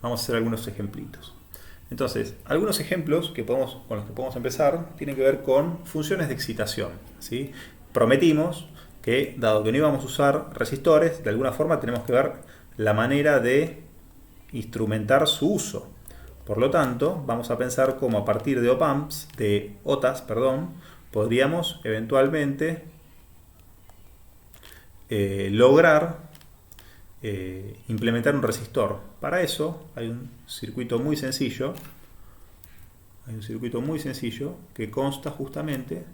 Vamos a hacer algunos ejemplitos. Entonces, algunos ejemplos con los que podemos empezar tienen que ver con funciones de excitación, ¿sí? Prometimos que, dado que no íbamos a usar resistores, de alguna forma tenemos que ver la manera de instrumentar su uso. Por lo tanto, vamos a pensar cómo a partir de OTAs, podríamos eventualmente lograr implementar un resistor. Para eso hay un circuito muy sencillo. Que consta justamente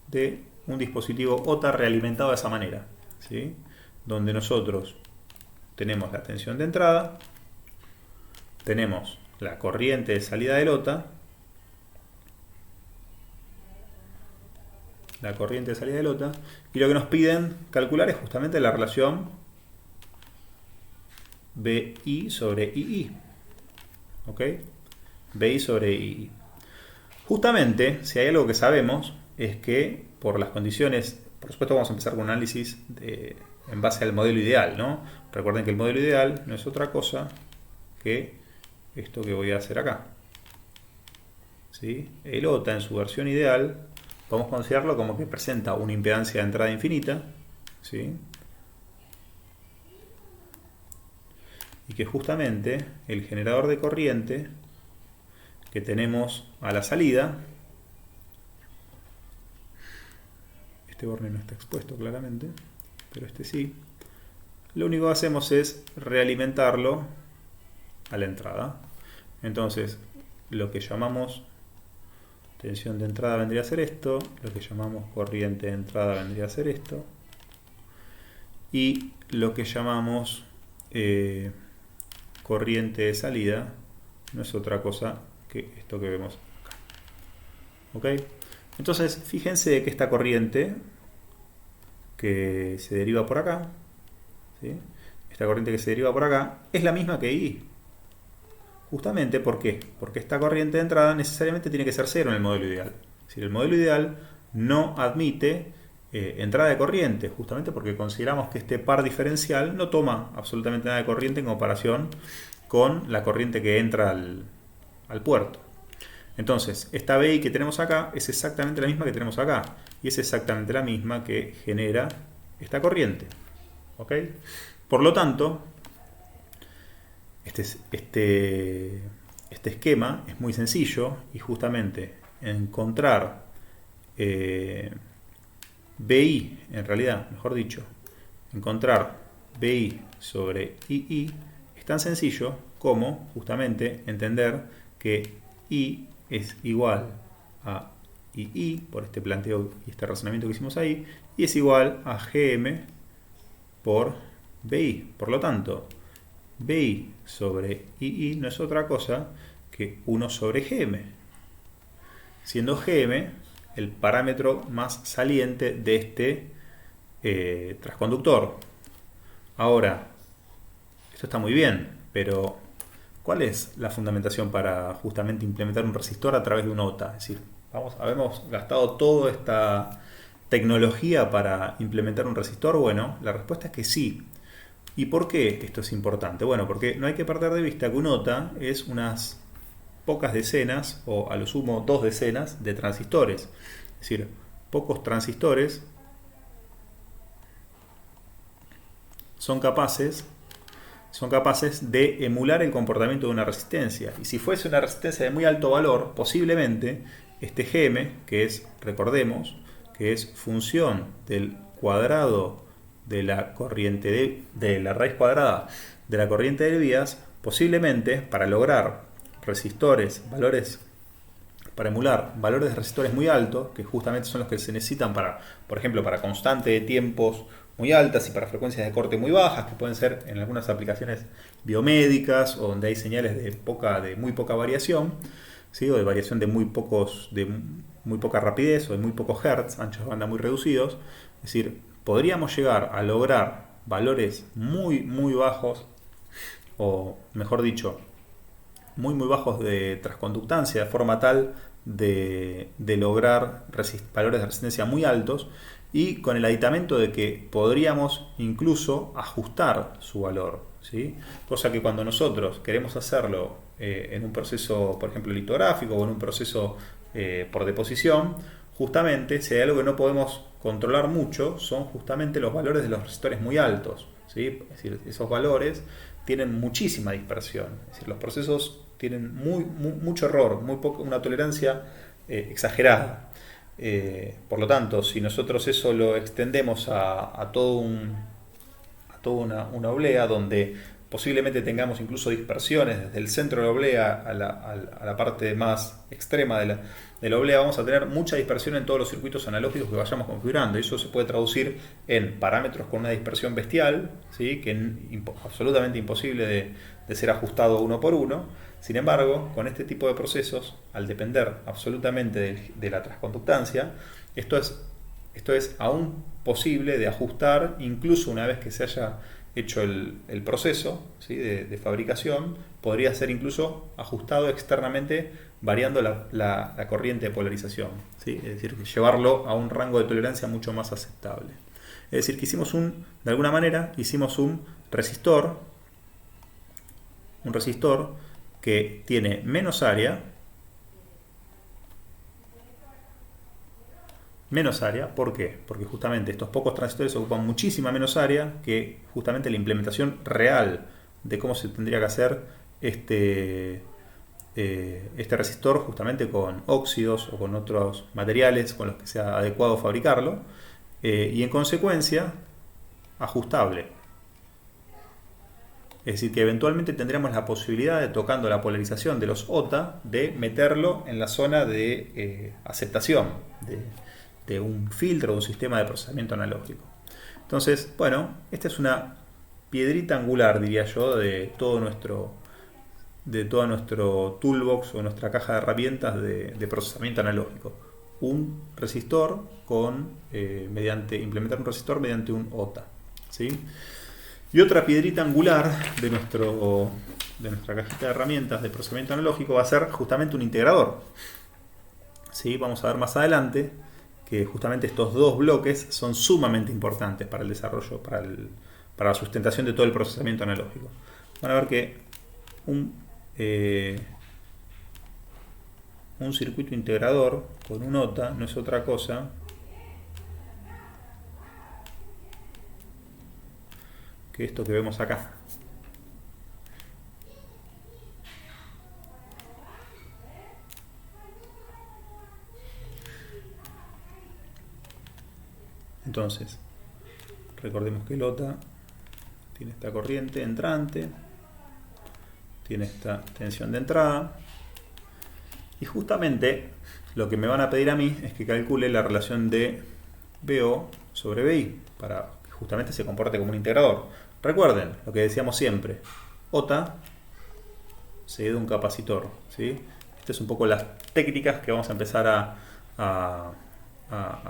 de un dispositivo OTA realimentado de esa manera, ¿sí? Donde nosotros tenemos la tensión de entrada, tenemos la corriente de salida del OTA, y lo que nos piden calcular es justamente la relación BI sobre II. ¿Ok? BI sobre II. Justamente, si hay algo que sabemos, es que por las condiciones, por supuesto vamos a empezar con un análisis en base al modelo ideal, ¿no? Recuerden que el modelo ideal no es otra cosa que esto que voy a hacer acá, ¿sí? El OTA en su versión ideal, podemos considerarlo como que presenta una impedancia de entrada infinita, ¿sí? Y que justamente el generador de corriente que tenemos a la salida, este borne no está expuesto claramente, pero este sí, lo único que hacemos es realimentarlo a la entrada. Entonces, lo que llamamos tensión de entrada vendría a ser esto, lo que llamamos corriente de entrada vendría a ser esto, y lo que llamamos corriente de salida no es otra cosa que esto que vemos acá. ¿Ok? Entonces, fíjense que esta corriente que se deriva por acá, ¿sí? Esta corriente que se deriva por acá es la misma que I. Justamente, ¿por qué? Porque esta corriente de entrada necesariamente tiene que ser cero en el modelo ideal. Es decir, el modelo ideal no admite entrada de corriente, justamente porque consideramos que este par diferencial no toma absolutamente nada de corriente en comparación con la corriente que entra al puerto. Entonces, esta BI que tenemos acá es exactamente la misma que tenemos acá, y es exactamente la misma que genera esta corriente. ¿Ok? Por lo tanto, este esquema es muy sencillo, y justamente encontrar BI, en realidad, mejor dicho, encontrar BI sobre II es tan sencillo como justamente entender que I es igual a II, por este planteo y este razonamiento que hicimos ahí, y es igual a GM por BI. Por lo tanto, BI sobre II no es otra cosa que 1 sobre GM, siendo GM el parámetro más saliente de este transconductor. Ahora, esto está muy bien, pero ¿cuál es la fundamentación para justamente implementar un resistor a través de un OTA? Es decir, habemos gastado toda esta tecnología para implementar un resistor. Bueno, la respuesta es que sí. ¿Y por qué esto es importante? Bueno, porque no hay que perder de vista que un OTA es unas pocas decenas, o a lo sumo 2 decenas de transistores. Es decir, pocos transistores son capaces de emular el comportamiento de una resistencia. Y si fuese una resistencia de muy alto valor, posiblemente este GM, que es, recordemos, que es función del cuadrado de la corriente de la raíz cuadrada de la corriente de vías, posiblemente para lograr para emular valores de resistores muy altos, que justamente son los que se necesitan para, por ejemplo, para constante de tiempos muy altas y para frecuencias de corte muy bajas, que pueden ser en algunas aplicaciones biomédicas o donde hay señales de muy poca variación, ¿sí? O de variación de muy poca rapidez o de muy pocos hertz, anchos de banda muy reducidos. Es decir, podríamos llegar a lograr valores muy bajos, o mejor dicho, muy bajos de transconductancia, de forma tal de lograr valores de resistencia muy altos, y con el aditamento de que podríamos incluso ajustar su valor, ¿sí? Cosa que cuando nosotros queremos hacerlo en un proceso, por ejemplo, litográfico o en un proceso por deposición, justamente si hay algo que no podemos controlar mucho, son justamente los valores de los resistores muy altos, ¿sí? Es decir, esos valores tienen muchísima dispersión, es decir, los procesos tienen mucho error, una tolerancia exagerada. Por lo tanto, si nosotros eso lo extendemos a toda una oblea donde posiblemente tengamos incluso dispersiones desde el centro de la oblea a la parte más extrema de la oblea, vamos a tener mucha dispersión en todos los circuitos analógicos que vayamos configurando. Y eso se puede traducir en parámetros con una dispersión bestial, ¿sí? Que es absolutamente imposible de ser ajustado uno por uno. Sin embargo, con este tipo de procesos, al depender absolutamente de la transconductancia, esto es aún posible de ajustar incluso una vez que se haya hecho el proceso, ¿sí? de fabricación, podría ser incluso ajustado externamente variando la corriente de polarización, ¿sí? Es decir, llevarlo a un rango de tolerancia mucho más aceptable. Es decir, que de alguna manera hicimos un resistor que tiene menos área. ¿Por qué? Porque justamente estos pocos transistores ocupan muchísima menos área que justamente la implementación real de cómo se tendría que hacer este resistor justamente con óxidos o con otros materiales con los que sea adecuado fabricarlo y en consecuencia ajustable. Es decir, que eventualmente tendremos la posibilidad de, tocando la polarización de los OTA, de meterlo en la zona de aceptación de un filtro, de un sistema de procesamiento analógico. Entonces, bueno, esta es una piedrita angular, diría yo, de todo nuestro toolbox o nuestra caja de herramientas de procesamiento analógico. Un resistor implementar un resistor mediante un OTA, ¿sí? Y otra piedrita angular de nuestra cajita de herramientas de procesamiento analógico va a ser justamente un integrador. ¿Sí? Vamos a ver más adelante que justamente estos dos bloques son sumamente importantes para el desarrollo, para la sustentación de todo el procesamiento analógico. Van a ver que un circuito integrador con un OTA no es otra cosa que esto que vemos acá. Entonces, recordemos que el OTA tiene esta corriente entrante, tiene esta tensión de entrada, y justamente lo que me van a pedir a mí es que calcule la relación de BO sobre BI para que justamente se comporte como un integrador. Recuerden lo que decíamos siempre, OTA seguido de un capacitor, ¿sí? Estas son un poco las técnicas que vamos a empezar a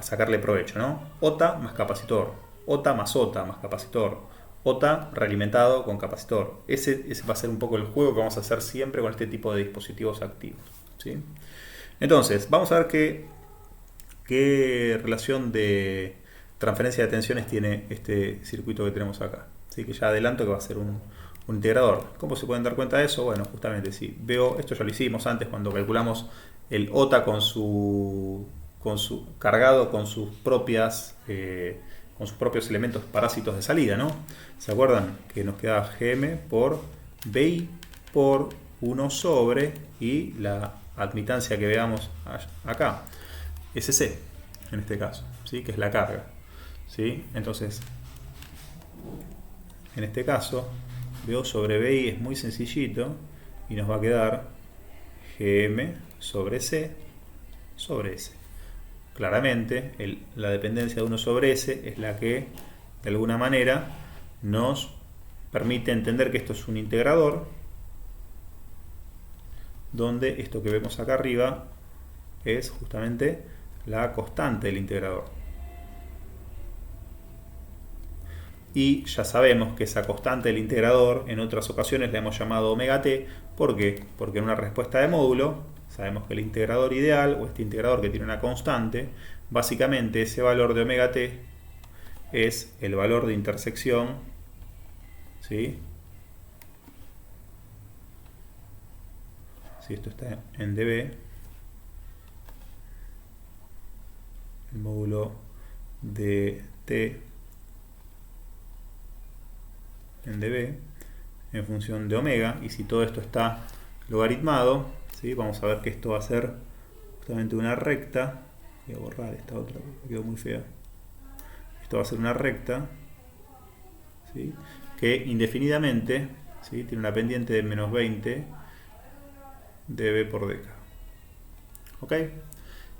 sacarle provecho, ¿no? OTA más capacitor, OTA más capacitor, OTA realimentado con capacitor. Ese va a ser un poco el juego que vamos a hacer siempre con este tipo de dispositivos activos, ¿sí? Entonces, vamos a ver qué relación de transferencia de tensiones tiene este circuito que tenemos acá. Así que ya adelanto que va a ser un integrador. ¿Cómo se pueden dar cuenta de eso? Bueno, justamente si veo, esto ya lo hicimos antes cuando calculamos el OTA cargado con sus propios elementos parásitos de salida, ¿no? ¿Se acuerdan? Que nos queda GM por BI por 1 sobre y la admitancia que veamos acá, SC en este caso, ¿sí? Que es la carga, ¿sí? Entonces, en este caso, BO sobre BI es muy sencillito y nos va a quedar GM sobre C sobre S. Claramente, la dependencia de 1 sobre S es la que, de alguna manera, nos permite entender que esto es un integrador, donde esto que vemos acá arriba es justamente la constante del integrador. Y ya sabemos que esa constante del integrador en otras ocasiones la hemos llamado omega t. ¿Por qué? Porque en una respuesta de módulo sabemos que el integrador ideal, o este integrador que tiene una constante, básicamente ese valor de omega t es el valor de intersección, ¿sí?, si esto está en dB, el módulo de t en dB en función de omega, y si todo esto está logaritmado, ¿sí? Vamos a ver que esto va a ser justamente una recta. Voy a borrar esta otra porque quedó muy fea. Esto va a ser una recta, ¿sí? Que indefinidamente, ¿sí? Tiene una pendiente de menos 20 dB por década. ¿Ok?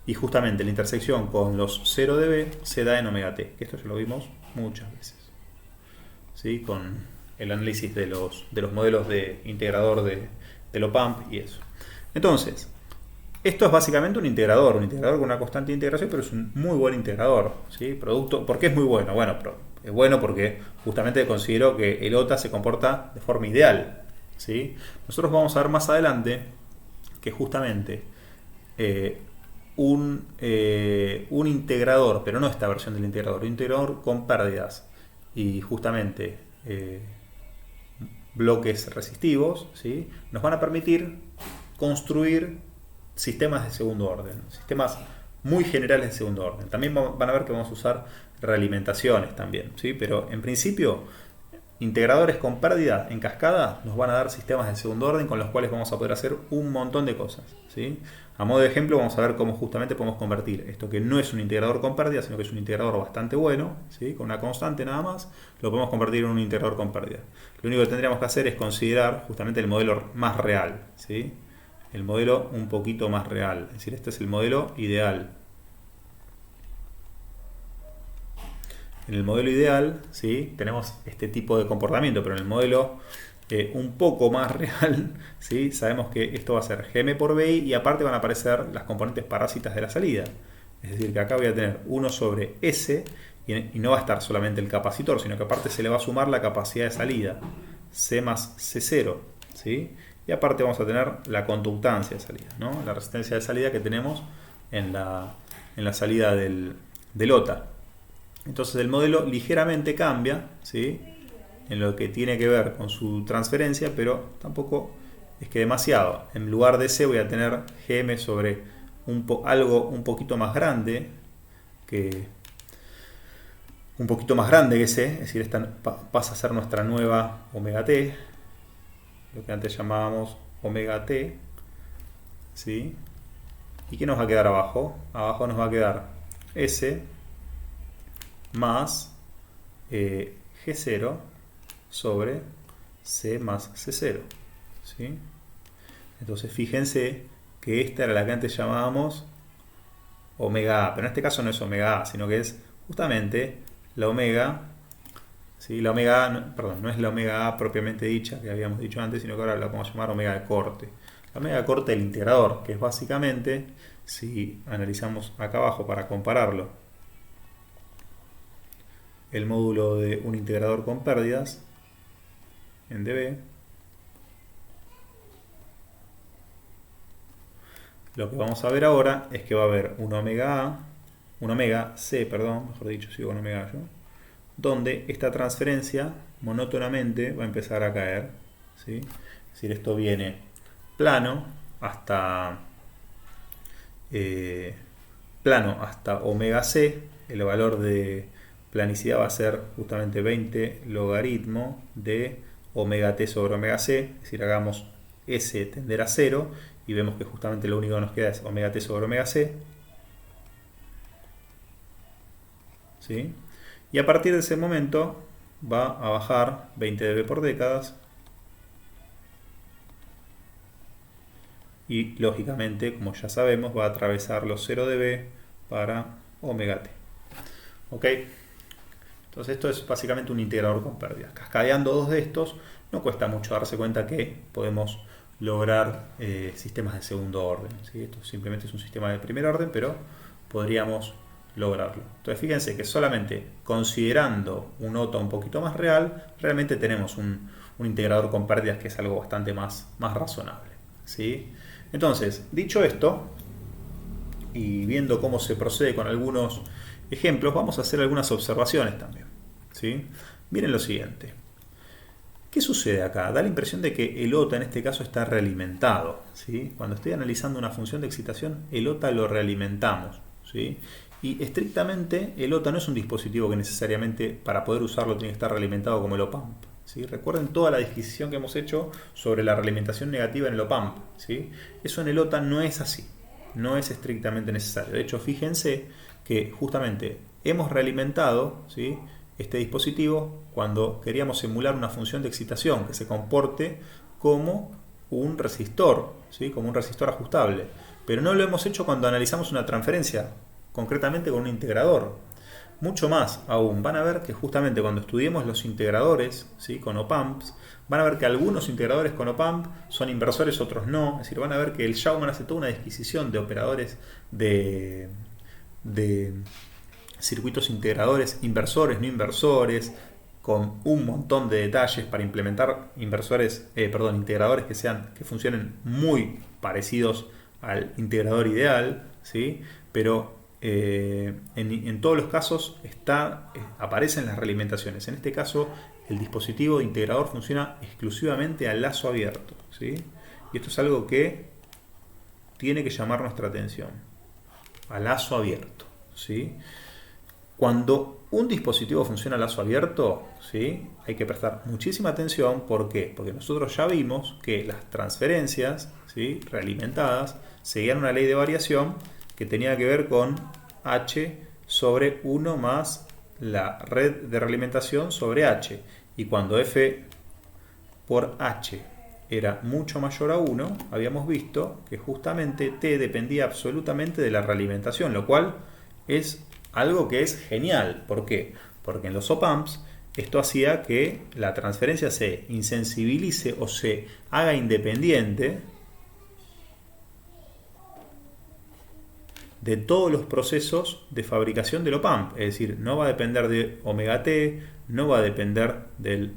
Y justamente la intersección con los 0 dB se da en omega t, que esto ya lo vimos muchas veces, ¿sí? Con el análisis de los modelos de integrador del OPAMP y eso. Entonces, esto es básicamente un integrador con una constante de integración, pero es un muy buen integrador, ¿sí? ¿Por qué es muy bueno? Bueno, es bueno porque justamente considero que el OTA se comporta de forma ideal, ¿sí? Nosotros vamos a ver más adelante que justamente un integrador, pero no esta versión del integrador, un integrador con pérdidas y justamente bloques resistivos, ¿sí? Nos van a permitir construir sistemas de segundo orden, sistemas muy generales de segundo orden. También van a ver que vamos a usar realimentaciones también, ¿sí? Pero en principio, integradores con pérdida en cascada nos van a dar sistemas de segundo orden con los cuales vamos a poder hacer un montón de cosas, ¿sí? A modo de ejemplo vamos a ver cómo justamente podemos convertir esto que no es un integrador con pérdida, sino que es un integrador bastante bueno, ¿sí? Con una constante nada más, lo podemos convertir en un integrador con pérdida. Lo único que tendríamos que hacer es considerar justamente el modelo más real, ¿sí? El modelo un poquito más real, es decir, este es el modelo ideal. En el modelo ideal, ¿sí? Tenemos este tipo de comportamiento, pero en el modelo un poco más real, ¿sí? Sabemos que esto va a ser Gm por Bi y aparte van a aparecer las componentes parásitas de la salida. Es decir, que acá voy a tener 1 sobre S y no va a estar solamente el capacitor, sino que aparte se le va a sumar la capacidad de salida, C más C0, ¿sí? Y aparte vamos a tener la conductancia de salida, ¿no? La resistencia de salida que tenemos en la salida del OTA. Entonces el modelo ligeramente cambia, ¿sí? En lo que tiene que ver con su transferencia, pero tampoco es que demasiado. En lugar de C voy a tener Gm sobre algo un poquito más grande que C, es decir, esta pasa a ser nuestra nueva omega t, lo que antes llamábamos omega t, ¿sí? ¿Y qué nos va a quedar abajo? Abajo nos va a quedar S más G0 sobre C más C0, ¿sí? Entonces fíjense que esta era la que antes llamábamos omega A, pero en este caso no es omega A, sino que es justamente la omega, ¿sí? La omega A, perdón, no es la omega A propiamente dicha que habíamos dicho antes, sino que ahora la vamos a llamar omega de corte. La omega de corte del integrador, que es básicamente, si analizamos acá abajo para compararlo, el módulo de un integrador con pérdidas en dB, lo que vamos a ver ahora es que va a haber un omega C, perdón, mejor dicho, sigo con omega yo, donde esta transferencia monótonamente va a empezar a caer, ¿sí? Es decir, esto viene plano hasta omega C, el valor de planicidad va a ser justamente 20 logaritmo de omega t sobre omega c, es decir, hagamos S tender a 0 y vemos que justamente lo único que nos queda es omega t sobre omega c, ¿sí? Y a partir de ese momento va a bajar 20 dB por décadas y lógicamente, como ya sabemos, va a atravesar los 0 dB para omega t. ¿Ok? Entonces esto es básicamente un integrador con pérdidas. Cascadeando dos de estos no cuesta mucho darse cuenta que podemos lograr sistemas de segundo orden, ¿sí? Esto simplemente es un sistema de primer orden, pero podríamos lograrlo. Entonces fíjense que solamente considerando un OTA un poquito más real, realmente tenemos un integrador con pérdidas que es algo bastante más razonable, ¿sí? Entonces, dicho esto, y viendo cómo se procede con algunos ejemplos, vamos a hacer algunas observaciones también, ¿sí? Miren lo siguiente. ¿Qué sucede acá? Da la impresión de que el OTA en este caso está realimentado, ¿sí? Cuando estoy analizando una función de excitación, el OTA lo realimentamos, ¿sí? Y estrictamente el OTA no es un dispositivo que necesariamente para poder usarlo tiene que estar realimentado como el OPAMP, ¿sí? Recuerden toda la disquisición que hemos hecho sobre la realimentación negativa en el OPAMP, ¿sí? Eso en el OTA no es así, no es estrictamente necesario. De hecho, fíjense que justamente hemos realimentado, ¿sí?, este dispositivo cuando queríamos emular una función de excitación que se comporte como un resistor, ¿sí?, como un resistor ajustable. Pero no lo hemos hecho cuando analizamos una transferencia, concretamente con un integrador. Mucho más aún, van a ver que justamente cuando estudiemos los integradores, ¿sí?, con OPAMPs, van a ver que algunos integradores con OPAMP son inversores, otros no. Es decir, van a ver que el Schaumann hace toda una disquisición de operadores de circuitos integradores, inversores, no inversores, con un montón de detalles para implementar integradores que funcionen muy parecidos al integrador ideal, ¿sí? Pero en todos los casos aparecen las realimentaciones. En este caso, el dispositivo de integrador funciona exclusivamente al lazo abierto, ¿sí? Y esto es algo que tiene que llamar nuestra atención. A lazo abierto, ¿sí? Cuando un dispositivo funciona a lazo abierto, ¿sí?, hay que prestar muchísima atención. ¿Por qué? Porque nosotros ya vimos que las transferencias, ¿sí?, realimentadas seguían una ley de variación que tenía que ver con H sobre 1 más la red de realimentación sobre H. Y cuando F por H era mucho mayor a 1, habíamos visto que justamente T dependía absolutamente de la realimentación, lo cual es algo que es genial. ¿Por qué? Porque en los OPAMPs esto hacía que la transferencia se insensibilice o se haga independiente de todos los procesos de fabricación del OPAMP. Es decir, no va a depender de omega t, no va a depender de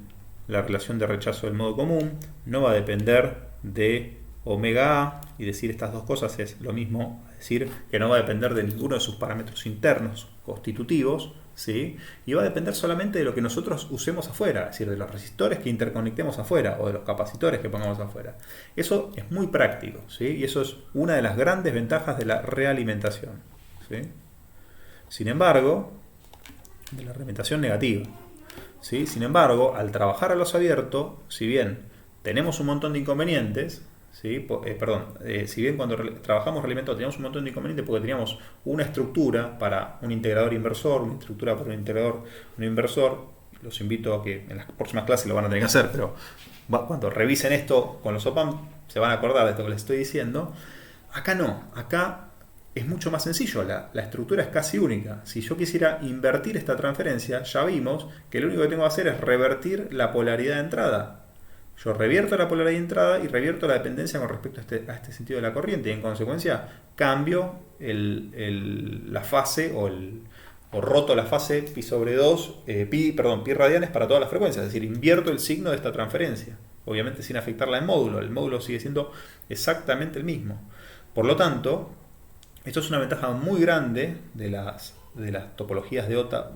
la relación de rechazo del modo común, no va a depender de omega a, y decir estas dos cosas es lo mismo, decir que no va a depender de ninguno de sus parámetros internos constitutivos, ¿sí?, y va a depender solamente de lo que nosotros usemos afuera, es decir, de los resistores que interconectemos afuera o de los capacitores que pongamos afuera. Eso es muy práctico, ¿sí?, y eso es una de las grandes ventajas de la realimentación, ¿sí? Sin embargo, de la realimentación negativa, ¿sí? Sin embargo, al trabajar a lazo abierto, si bien tenemos un montón de inconvenientes, ¿sí? Si bien cuando trabajamos realimentado teníamos un montón de inconvenientes porque teníamos una estructura para un integrador inversor, una estructura para un integrador no inversor, los invito a que en las próximas clases lo van a tener que hacer, pero cuando revisen esto con los OPAMP se van a acordar de esto que les estoy diciendo. Acá no, acá es mucho más sencillo, la estructura es casi única. Si yo quisiera invertir esta transferencia, ya vimos que lo único que tengo que hacer es revertir la polaridad de entrada. Yo revierto la polaridad de entrada y revierto la dependencia con respecto a este sentido de la corriente, y en consecuencia cambio la fase o roto la fase pi sobre 2, pi radianes para todas las frecuencias, es decir, invierto el signo de esta transferencia, obviamente sin afectarla en módulo, el módulo sigue siendo exactamente el mismo. Por lo tanto, esto es una ventaja muy grande de las topologías de OTA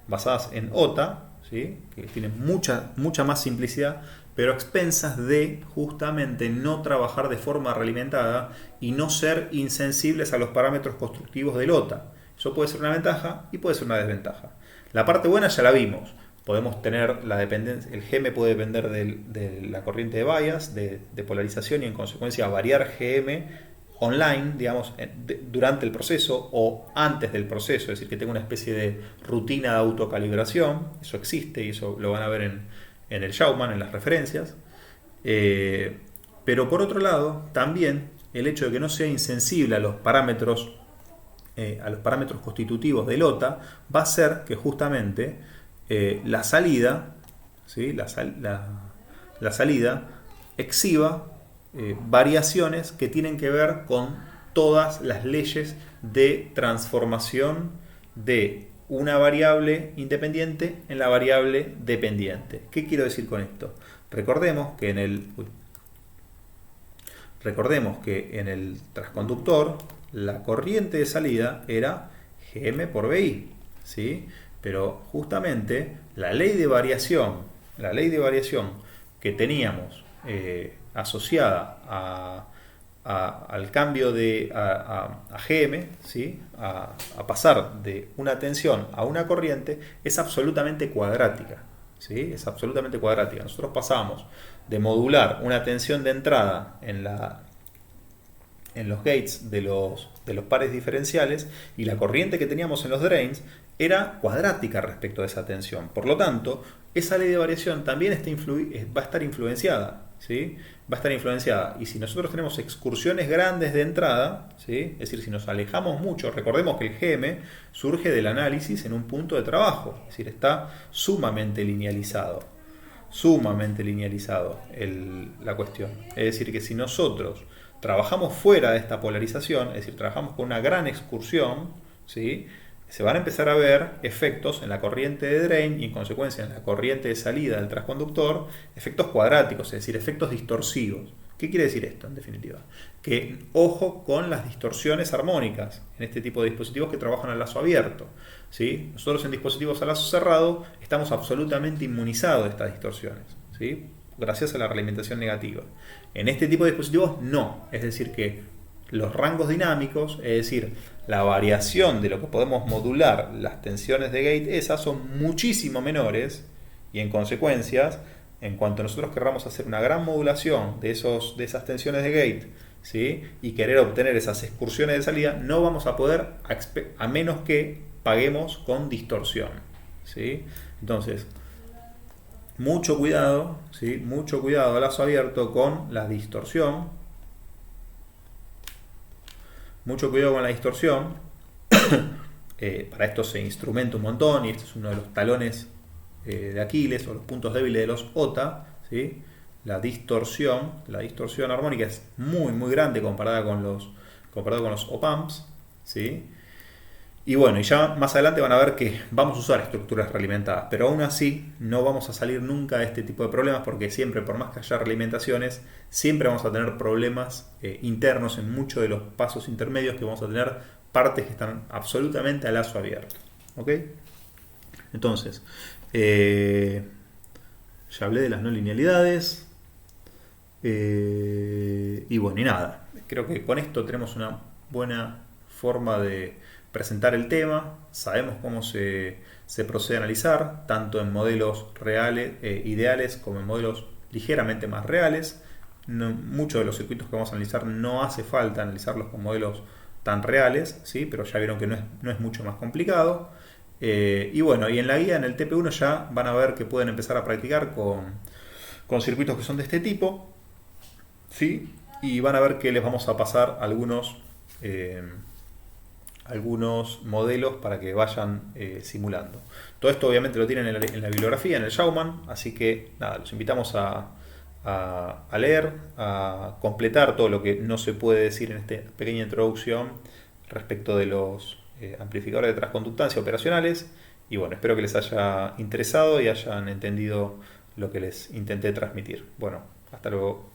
basadas en OTA, ¿sí?, que tienen mucha más simplicidad, pero a expensas de justamente no trabajar de forma realimentada y no ser insensibles a los parámetros constructivos del OTA. Eso puede ser una ventaja y puede ser una desventaja. La parte buena ya la vimos. Podemos tener la dependencia, el GM puede depender de la corriente de bias, de polarización, y en consecuencia variar GM online, digamos, durante el proceso o antes del proceso, es decir, que tenga una especie de rutina de autocalibración. Eso existe y eso lo van a ver en el Schaumann, en las referencias. Pero por otro lado, también el hecho de que no sea insensible a los parámetros constitutivos del OTA va a hacer que justamente la salida, ¿sí?, la salida exhiba variaciones que tienen que ver con todas las leyes de transformación de una variable independiente en la variable dependiente. ¿Qué quiero decir con esto? Recordemos que en el transconductor la corriente de salida era Gm por Bi, ¿sí? Pero justamente la ley de variación la ley de variación que teníamos asociada al cambio a GM, ¿sí? a pasar de una tensión a una corriente, es absolutamente cuadrática. ¿Sí? Es absolutamente cuadrática. Nosotros pasamos de modular una tensión de entrada en los gates de los pares diferenciales, y la corriente que teníamos en los drains era cuadrática respecto a esa tensión. Por lo tanto, esa ley de variación también va a estar influenciada. ¿Sí? Va a estar influenciada. Y si nosotros tenemos excursiones grandes de entrada, ¿sí? Es decir, si nos alejamos mucho, recordemos que el GM surge del análisis en un punto de trabajo, es decir, está sumamente linealizado la cuestión. Es decir, que si nosotros trabajamos fuera de esta polarización, es decir, trabajamos con una gran excursión, ¿sí? Se van a empezar a ver efectos en la corriente de drain y en consecuencia en la corriente de salida del transconductor, efectos cuadráticos, es decir, efectos distorsivos. ¿Qué quiere decir esto en definitiva? Que ojo con las distorsiones armónicas en este tipo de dispositivos que trabajan a lazo abierto. ¿Sí? Nosotros en dispositivos a lazo cerrado estamos absolutamente inmunizados de estas distorsiones, ¿sí? Gracias a la realimentación negativa. En este tipo de dispositivos no, es decir que los rangos dinámicos, es decir, la variación de lo que podemos modular las tensiones de gate, esas son muchísimo menores, y en consecuencias, en cuanto nosotros querramos hacer una gran modulación de esas tensiones de gate, ¿sí? Y querer obtener esas excursiones de salida, no vamos a poder, a menos que paguemos con distorsión, ¿sí? Entonces, mucho cuidado, ¿sí? Mucho cuidado a lazo abierto con la distorsión. Mucho cuidado con la distorsión. Para esto se instrumenta un montón, y este es uno de los talones de Aquiles, o los puntos débiles de los OTA, ¿sí? La distorsión armónica es muy muy grande comparada con los op-amps, ¿sí? Y bueno, y ya más adelante van a ver que vamos a usar estructuras realimentadas, pero aún así no vamos a salir nunca de este tipo de problemas, porque siempre, por más que haya realimentaciones, siempre vamos a tener problemas internos en muchos de los pasos intermedios, que vamos a tener partes que están absolutamente a lazo abierto. ¿Ok? Entonces, ya hablé de las no linealidades. Y bueno, y nada, creo que con esto tenemos una buena forma de presentar el tema. Sabemos cómo se procede a analizar, tanto en modelos reales, ideales, como en modelos ligeramente más reales. Muchos de los circuitos que vamos a analizar no hace falta analizarlos con modelos tan reales, ¿sí? Pero ya vieron que no es mucho más complicado. Y bueno, y en la guía, en el TP1, ya van a ver que pueden empezar a practicar con circuitos que son de este tipo, ¿sí? Y van a ver que les vamos a pasar algunos modelos para que vayan simulando. Todo esto obviamente lo tienen en la bibliografía, en el Schaumann, así que nada, los invitamos a leer, a completar todo lo que no se puede decir en esta pequeña introducción respecto de los amplificadores de transconductancia operacionales. Y bueno, espero que les haya interesado y hayan entendido lo que les intenté transmitir. Bueno, hasta luego.